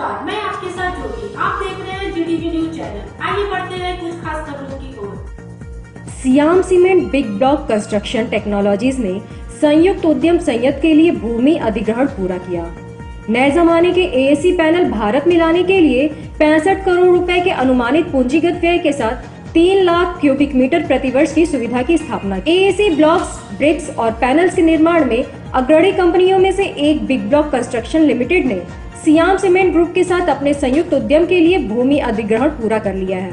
नमस्कार, मैं आपके साथ ज्योति। आप देख रहे हैं जीटीवी न्यूज चैनल। आइए बढ़ते हैं कुछ खास खबरों की ओर। Siam Cement Big Block Construction Technologies ने संयुक्त उद्यम संयंत्र के लिए भूमि अधिग्रहण पूरा किया। नए जमाने के एएसी पैनल भारत में लाने के लिए 65 करोड़ रुपए के अनुमानित पूंजीगत व्यय के साथ 3 लाख क्यूबिक मीटर प्रतिवर्ष की सुविधा की स्थापना। एएसी ब्लॉक्स, ब्रिक्स और पैनल्स के निर्माण में अग्रणी कंपनियों में से एक बिग ब्लॉक कंस्ट्रक्शन लिमिटेड ने सियाम सीमेंट ग्रुप के साथ अपने संयुक्त उद्यम के लिए भूमि अधिग्रहण पूरा कर लिया है।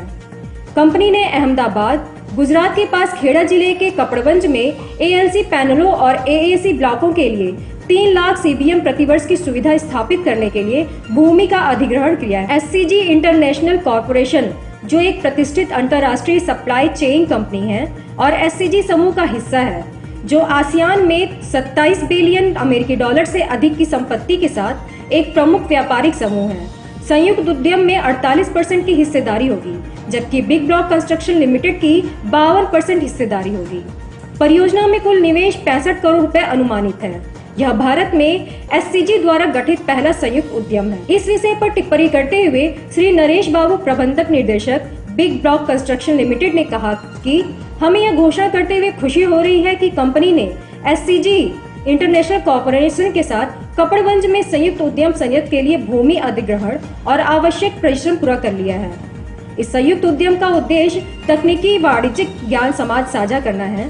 कंपनी ने अहमदाबाद, गुजरात के पास खेड़ा जिले के कपड़वंज में एएलसी पैनलों और एएसी ब्लॉकों के लिए 3 लाख सीबीएम प्रतिवर्ष की सुविधा स्थापित करने के लिए भूमि का अधिग्रहण किया है। एससीजी इंटरनेशनल कॉर्पोरेशन, जो एक प्रतिष्ठित अंतर्राष्ट्रीय सप्लाई चेन कंपनी है और एससीजी समूह का हिस्सा है, जो आसियान में 27 बिलियन अमेरिकी डॉलर से अधिक की संपत्ति के साथ एक प्रमुख व्यापारिक समूह है। संयुक्त उद्यम में 48% की हिस्सेदारी होगी, जबकि बिग ब्लॉक कंस्ट्रक्शन लिमिटेड की 52% हिस्सेदारी होगी। परियोजना में कुल निवेश 65 करोड़ रुपए अनुमानित है। यह भारत में एससीजी द्वारा गठित पहला संयुक्त उद्यम है। इस विषय पर टिप्पणी करते हुए श्री नरेश बाबू, प्रबंधक निर्देशक, बिग ब्लॉक कंस्ट्रक्शन लिमिटेड ने कहा कि हमें यह घोषणा करते हुए खुशी हो रही है कि कंपनी ने एससीजी इंटरनेशनल कॉर्पोरेशन के साथ कपड़वंज में संयुक्त उद्यम संयंत्र के लिए भूमि अधिग्रहण और आवश्यक परिश्रम पूरा कर लिया है। इस संयुक्त उद्यम का उद्देश्य तकनीकी वाणिज्यिक ज्ञान समाज साझा करना है,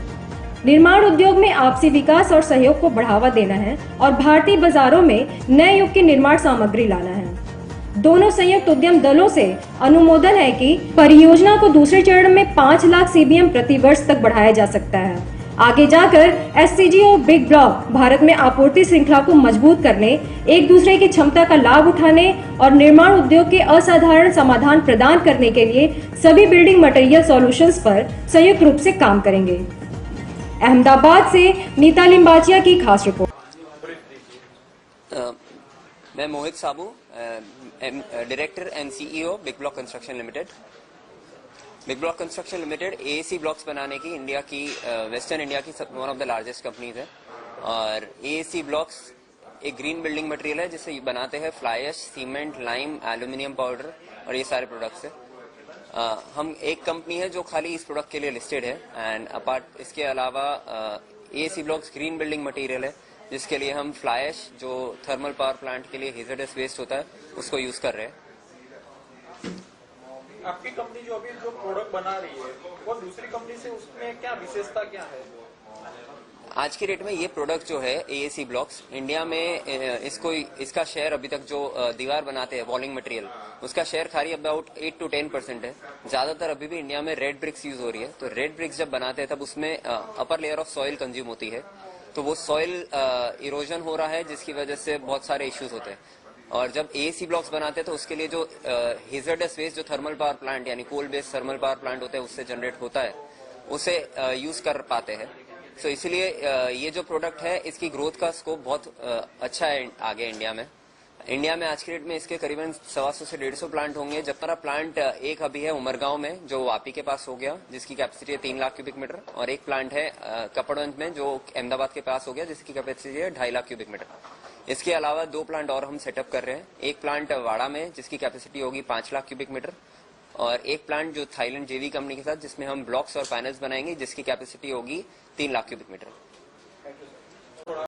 निर्माण उद्योग में आपसी विकास और सहयोग को बढ़ावा देना है और भारतीय बाजारों में नए युग की निर्माण सामग्री लाना है। दोनों संयुक्त उद्यम दलों से अनुमोदन है कि परियोजना को दूसरे चरण में 5 लाख सीबीएम प्रति वर्ष तक बढ़ाया जा सकता है। आगे जाकर एससीजी और बिग ब्लॉक भारत में आपूर्ति श्रृंखला को मजबूत करने, एक दूसरे की क्षमता का लाभ उठाने और निर्माण उद्योग के असाधारण समाधान प्रदान करने के लिए सभी बिल्डिंग मटेरियल सॉल्यूशंस पर संयुक्त रूप से काम करेंगे। अहमदाबाद से नीता लिम्बाचिया की खास रिपोर्ट। मैं Mohit Sabu, director and CEO Big Block Construction Limited. Big Block Construction Limited AAC blocks बनाने की इंडिया की वेस्टर्न इंडिया की one of the largest companies है। और एएसी ब्लॉक्स एक ग्रीन बिल्डिंग मटेरियल है जिसे बनाते हैं fly ash, cement, lime, aluminium powder और ये सारे प्रोडक्ट्स है। हम एक कंपनी है जो खाली इस प्रोडक्ट के लिए लिस्टेड है। एंड अपार्ट इसके अलावा AAC blocks green building material है जिसके लिए हम फ्लाई ऐश, जो थर्मल पावर प्लांट के लिए हेजर्डस वेस्ट होता है, उसको यूज कर रहे हैं। आपकी कंपनी जो अभी जो प्रोडक्ट बना रही है वो दूसरी कंपनी से, उसमें क्या विशेषता क्या है? आज की डेट में ये प्रोडक्ट जो है एएसी ब्लॉक्स, इंडिया में इसका शेयर अभी तक जो दीवार बनाते हैं वॉलिंग मटेरियल, उसका शेयर खाली अबाउट 8 to 10% है। ज्यादातर अभी भी इंडिया में रेड ब्रिक्स यूज हो रही है। तो रेड ब्रिक्स जब बनाते हैं तब उसमें upper layer of soil consume होती है, तो वो सॉइल इरोजन हो रहा है जिसकी वजह से बहुत सारे इश्यूज होते हैं। और जब एएसी ब्लॉक्स बनाते हैं तो उसके लिए जो हेजर्डस वेस्ट जो थर्मल पावर प्लांट यानी coal based thermal power plant होते हैं उससे जनरेट होता है, उसे यूज कर पाते हैं। तो इसलिए ये जो प्रोडक्ट है इसकी ग्रोथ का स्कोप बहुत अच्छा है आगे इंडिया में। इंडिया में आज की डेट में इसके करीबन 125 से 150 प्लांट होंगे। जब हमारा प्लांट एक अभी है उमरगांव में जो वापी के पास हो गया, जिसकी कैपेसिटी है 3 लाख क्यूबिक मीटर, और एक प्लांट है कपड़वंज में जो अहमदाबाद के पास हो गया जिसकी कैपेसिटी है 2.5 लाख क्यूबिक मीटर। इसके अलावा 2 प्लांट और हम सेटअप कर रहे हैं। एक प्लांट वाड़ा में जिसकी कैपेसिटी होगी 5 लाख क्यूबिक मीटर, और एक प्लांट जो थाईलैंड जेवी कंपनी के साथ जिसमें हम ब्लॉक्स और पैनल्स बनाएंगे जिसकी कैपेसिटी होगी 3 लाख क्यूबिक मीटर।